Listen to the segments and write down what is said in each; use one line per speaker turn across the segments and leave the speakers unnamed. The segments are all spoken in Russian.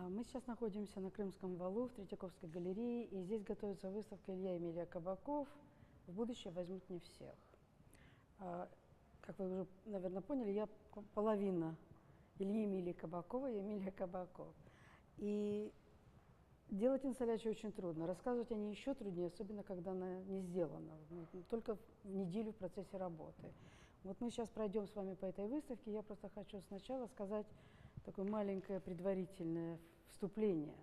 Мы сейчас находимся на Крымском валу в Третьяковской галерее, и здесь готовится выставка Илья и Эмилия Кабаков «В будущее возьмут не всех». Как вы уже, наверное, поняли, я половина Ильи Эмилии Кабакова и Эмилия Кабаков. И делать инсталляцию очень трудно, рассказывать о ней еще труднее, особенно когда она не сделана, только в неделю в процессе работы. Вот мы сейчас пройдем с вами по этой выставке, я просто хочу сначала сказать такое маленькое предварительное вступление.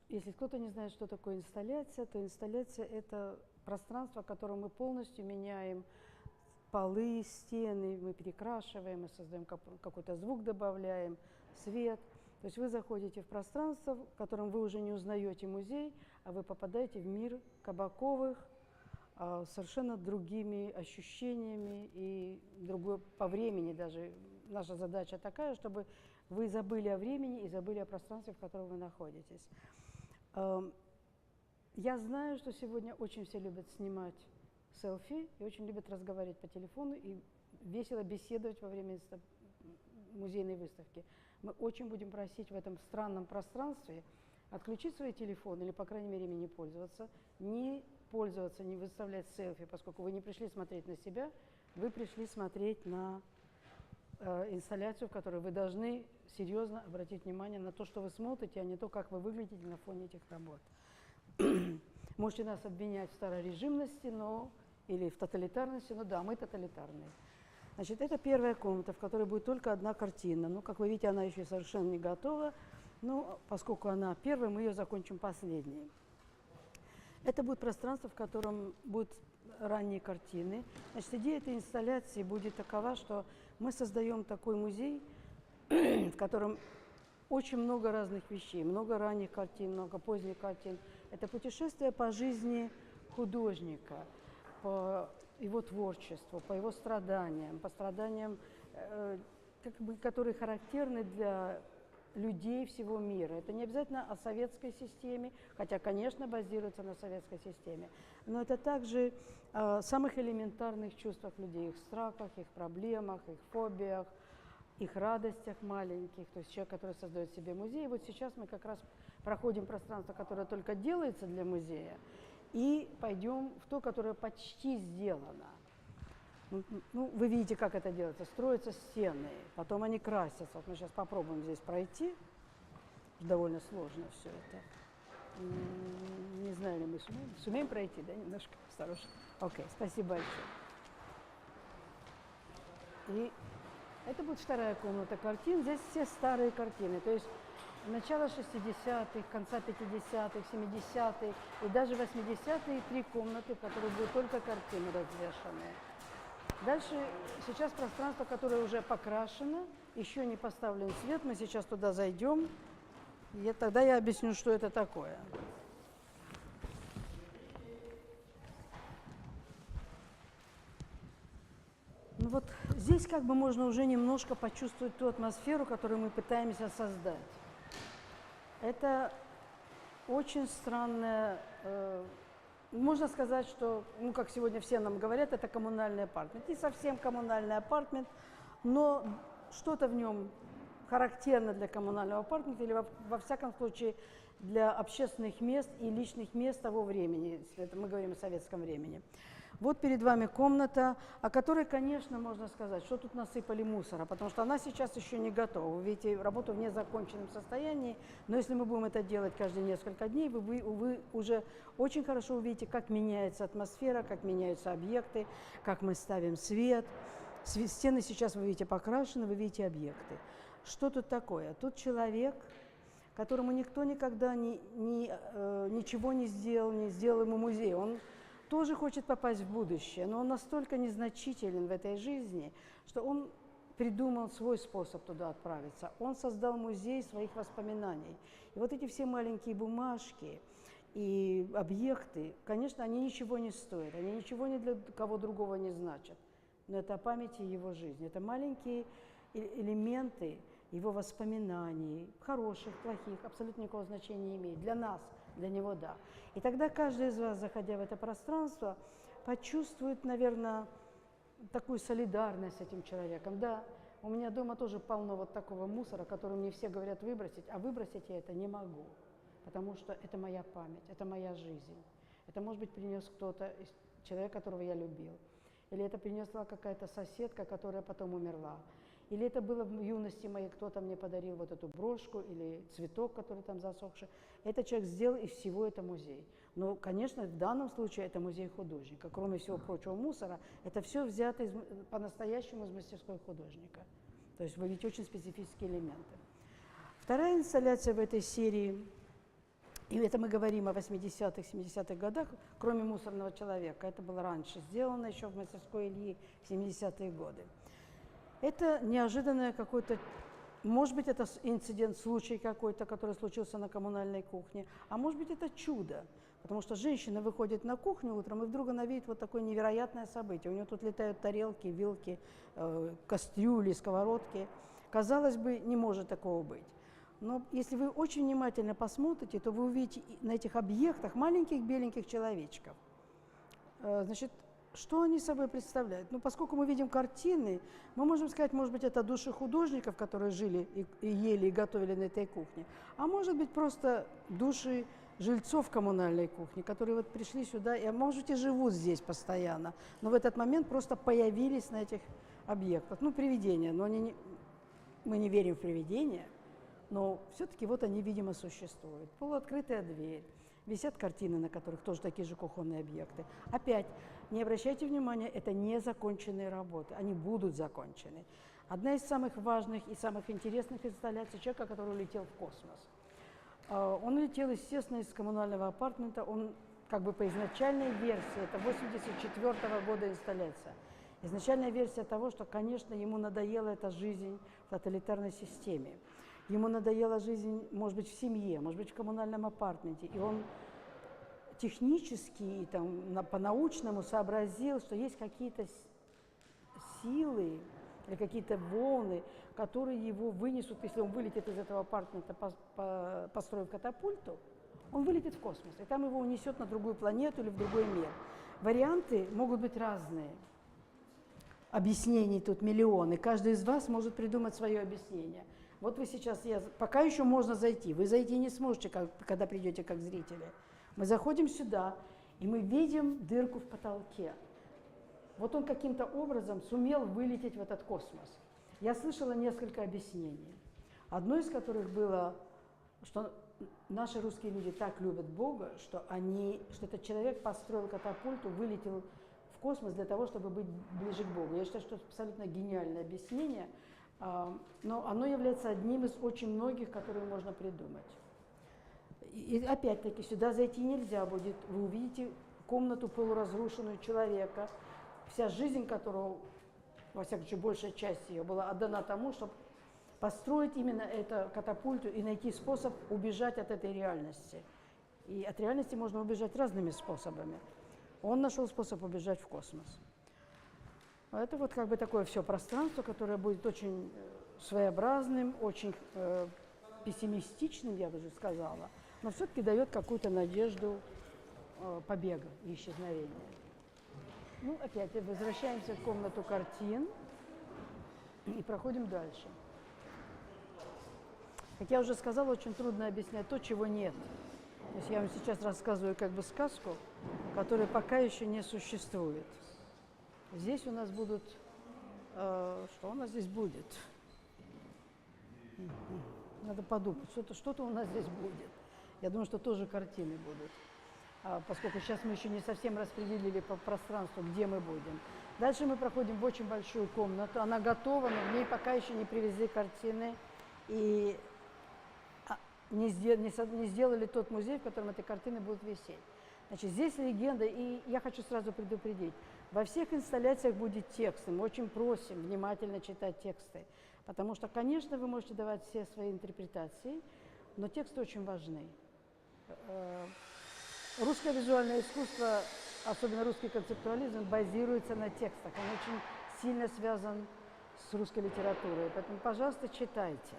Если кто-то не знает, что такое инсталляция, то инсталляция – это пространство, в котором мы полностью меняем полы, стены, мы перекрашиваем, мы создаем какой-то звук, добавляем, свет. То есть вы заходите в пространство, в котором вы уже не узнаете музей, а вы попадаете в мир Кабаковых, совершенно другими ощущениями и другой по времени даже. Наша задача такая, чтобы вы забыли о времени и забыли о пространстве, в котором вы находитесь. Я знаю, что сегодня очень все любят снимать селфи и очень любят разговаривать по телефону и весело беседовать во время музейной выставки. Мы очень будем просить в этом странном пространстве отключить свои телефоны или, по крайней мере, ими не пользоваться, не выставлять селфи, поскольку вы не пришли смотреть на себя, вы пришли смотреть на инсталляцию, в которой вы должны серьезно обратить внимание на то, что вы смотрите, а не то, как вы выглядите на фоне этих работ. Можете нас обвинять в старорежимности, или в тоталитарности, но да, мы тоталитарные. Значит, это первая комната, в которой будет только одна картина. Ну, как вы видите, она еще совершенно не готова, но поскольку она первая, мы ее закончим последней. Это будет пространство, в котором будут ранние картины. Значит, идея этой инсталляции будет такова, что мы создаем такой музей, в котором очень много разных вещей, много ранних картин, много поздних картин. Это путешествие по жизни художника, по его творчеству, по его страданиям, по страданиям, которые характерны для людей всего мира. Это не обязательно о советской системе, хотя, конечно, базируется на советской системе, но это также о самых элементарных чувствах людей, их страхах, их проблемах, их фобиях, их радостях маленьких, то есть человек, который создает себе музей. И вот сейчас мы как раз проходим пространство, которое только делается для музея, и пойдем в то, которое почти сделано. Ну, вы видите, как это делается. Строятся стены, потом они красятся. Вот мы сейчас попробуем здесь пройти. Довольно сложно все это. Не знаю, ли мы сумеем пройти, да, немножко осторожно. Окей, спасибо большое. И это будет вторая комната картин. Здесь все старые картины, то есть начало 60-х, конца 50-х, 70-х и даже 80-е 3 комнаты, в которых будут только картины развешаны. Дальше сейчас пространство, которое уже покрашено, еще не поставлен свет, мы сейчас туда зайдем, и тогда я объясню, что это такое. Ну вот здесь как бы можно уже немножко почувствовать ту атмосферу, которую мы пытаемся создать. Это очень странная, можно сказать, что, ну, как сегодня все нам говорят, это коммунальный апартмент. Не совсем коммунальный апартмент, но что-то в нем характерно для коммунального апартмента или, во всяком случае, для общественных мест и личных мест того времени, это мы говорим о советском времени. Вот перед вами комната, о которой, конечно, можно сказать, что тут насыпали мусора, потому что она сейчас еще не готова. Вы видите работу в незаконченном состоянии, но если мы будем это делать каждые несколько дней, вы уже очень хорошо увидите, как меняется атмосфера, как меняются объекты, как мы ставим свет. Стены сейчас, вы видите, покрашены, вы видите объекты. Что тут такое? Тут человек, которому никто никогда ничего не сделал ему музей. Он тоже хочет попасть в будущее, но он настолько незначителен в этой жизни, что он придумал свой способ туда отправиться. Он создал музей своих воспоминаний. И вот эти все маленькие бумажки и объекты, конечно, они ничего не стоят, они ничего ни для кого другого не значат, но это о памяти его жизни. Это маленькие элементы его воспоминаний, хороших, плохих, абсолютно никакого значения не имеет. Для нас, для него – да. И тогда каждый из вас, заходя в это пространство, почувствует, наверное, такую солидарность с этим человеком. Да, У меня дома тоже полно вот такого мусора, который мне все говорят выбросить, а выбросить я это не могу, потому что это моя память, это моя жизнь. Это, может быть, принес кто-то, человек, которого я любил. Или это принесла какая-то соседка, которая потом умерла. Или это было в юности моей, кто-то мне подарил вот эту брошку или цветок, который там засохший. Этот человек сделал, и всего это музей. Но, конечно, в данном случае это музей художника. Кроме всего прочего мусора, это все взято по-настоящему из мастерской художника. То есть вы видите очень специфические элементы. Вторая инсталляция в этой серии, и это мы говорим о 80-х, 70-х годах, кроме «Мусорного человека», это было раньше сделано, еще в мастерской Ильи в 70-е годы. Это неожиданное какое-то, может быть, это инцидент, случай какой-то, который случился на коммунальной кухне, а может быть, это чудо, потому что женщина выходит на кухню утром, и вдруг она видит вот такое невероятное событие. У нее тут летают тарелки, вилки, кастрюли, сковородки. Казалось бы, не может такого быть. Но если вы очень внимательно посмотрите, то вы увидите на этих объектах маленьких беленьких человечков. Значит, что они собой представляют? Ну, поскольку мы видим картины, мы можем сказать, может быть, это души художников, которые жили и ели, и готовили на этой кухне, а может быть, просто души жильцов коммунальной кухни, которые вот пришли сюда, и, может быть, и живут здесь постоянно, но в этот момент просто появились на этих объектах. Ну, привидения, но мы не верим в привидения, но все-таки вот они, видимо, существуют. Полуоткрытая дверь, висят картины, на которых тоже такие же кухонные объекты. Опять, не обращайте внимания, это незаконченные работы, они будут закончены. Одна из самых важных и самых интересных инсталляций человека, который улетел в космос. Он улетел, естественно, из коммунального апартамента, он как бы по изначальной версии, это 1984 года инсталляция. Изначальная версия того, что, конечно, ему надоела эта жизнь в тоталитарной системе. Ему надоела жизнь, может быть, в семье, может быть, в коммунальном апартаменте. И он технически, там, по-научному сообразил, что есть какие-то силы или какие-то волны, которые его вынесут, если он вылетит из этого апартамента, построив катапульту, он вылетит в космос, и там его унесет на другую планету или в другой мир. Варианты могут быть разные. Объяснений тут миллионы. Каждый из вас может придумать свое объяснение. Вот вы сейчас, пока еще можно зайти, вы зайти не сможете, когда придете как зрители. Мы заходим сюда, и мы видим дырку в потолке. Вот он каким-то образом сумел вылететь в этот космос. Я слышала несколько объяснений. Одно из которых было, что наши русские люди так любят Бога, что этот человек построил катапульту, вылетел в космос для того, чтобы быть ближе к Богу. Я считаю, что это абсолютно гениальное объяснение. Но оно является одним из очень многих, которые можно придумать. И опять-таки сюда зайти нельзя будет. Вы увидите комнату полуразрушенную человека, вся жизнь которого, во всяком случае, большая часть ее была отдана тому, чтобы построить именно эту катапульту и найти способ убежать от этой реальности. И от реальности можно убежать разными способами. Он нашел способ убежать в космос. Это вот как бы такое все пространство, которое будет очень своеобразным, очень пессимистичным, я бы уже сказала, но все-таки дает какую-то надежду побега и исчезновения. Ну, опять возвращаемся в комнату картин и проходим дальше. Как я уже сказала, очень трудно объяснять то, чего нет. То есть я вам сейчас рассказываю как бы сказку, которая пока еще не существует. Здесь у нас будут... что у нас здесь будет? Надо подумать, что-то у нас здесь будет. Я думаю, что тоже картины будут. Поскольку сейчас мы еще не совсем распределили по пространству, где мы будем. Дальше мы проходим в очень большую комнату. Она готова, но в ней пока еще не привезли картины. И не сделали тот музей, в котором эти картины будут висеть. Значит, здесь легенда, и я хочу сразу предупредить. Во всех инсталляциях будет текст, и мы очень просим внимательно читать тексты, потому что, конечно, вы можете давать все свои интерпретации, но тексты очень важны. Русское визуальное искусство, особенно русский концептуализм, базируется на текстах, он очень сильно связан с русской литературой, поэтому, пожалуйста, читайте.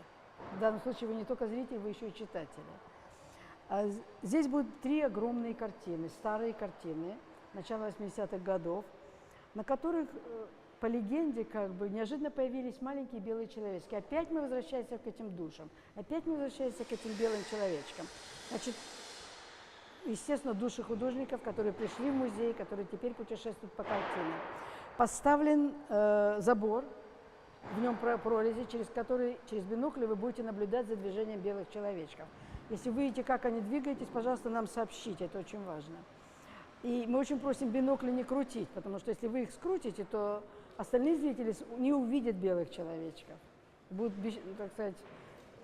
В данном случае вы не только зрители, вы еще и читатели. Здесь будут 3 огромные картины, старые картины, начала 80-х годов, на которых по легенде, как бы, неожиданно появились маленькие белые человечки. Опять мы возвращаемся к этим душам, опять мы возвращаемся к этим белым человечкам. Значит, естественно, души художников, которые пришли в музей, которые теперь путешествуют по картине. Поставлен забор, в нем прорези, через бинокли вы будете наблюдать за движением белых человечков. Если вы видите, как они двигаются, пожалуйста, нам сообщите, это очень важно. И мы очень просим бинокли не крутить, потому что если вы их скрутите, то остальные зрители не увидят белых человечков. Будут, так сказать,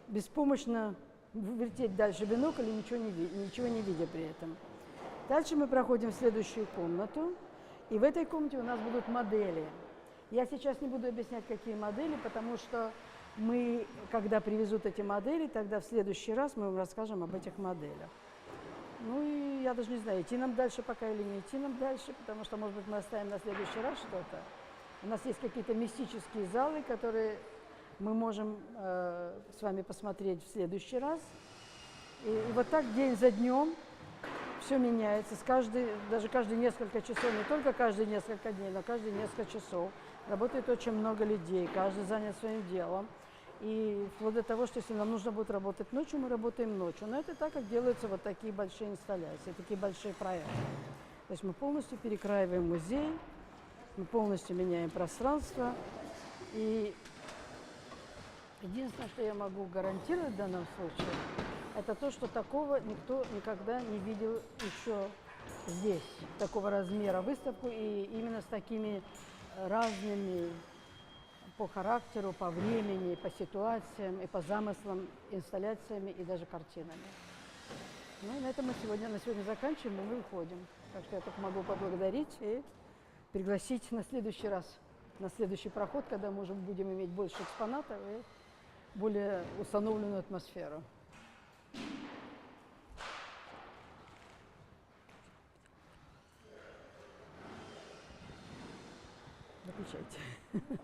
беспомощно вертеть дальше бинокль и ничего не видя при этом. Дальше мы проходим в следующую комнату, и в этой комнате у нас будут модели. Я сейчас не буду объяснять, какие модели, потому что мы, когда привезут эти модели, тогда в следующий раз мы вам расскажем об этих моделях. Ну и я даже не знаю, идти нам дальше пока или не идти нам дальше, потому что, может быть, мы оставим на следующий раз что-то. У нас есть какие-то мистические залы, которые мы можем с вами посмотреть в следующий раз. И вот так день за днем все меняется. Даже каждые несколько часов, не только каждые несколько дней, но каждые несколько часов. Работает очень много людей, каждый занят своим делом. И вплоть до того, что если нам нужно будет работать ночью, мы работаем ночью. Но это так, как делаются вот такие большие инсталляции, такие большие проекты. То есть мы полностью перекраиваем музей, мы полностью меняем пространство. И единственное, что я могу гарантировать в данном случае, это то, что такого никто никогда не видел еще здесь, такого размера выставку, и именно с такими разными по характеру, по времени, по ситуациям и по замыслам, инсталляциями и даже картинами. Ну, на этом мы на сегодня заканчиваем, и мы уходим. Так что я только могу поблагодарить и пригласить на следующий раз, на следующий проход, когда мы уже будем иметь больше экспонатов и более установленную атмосферу. Выключайте.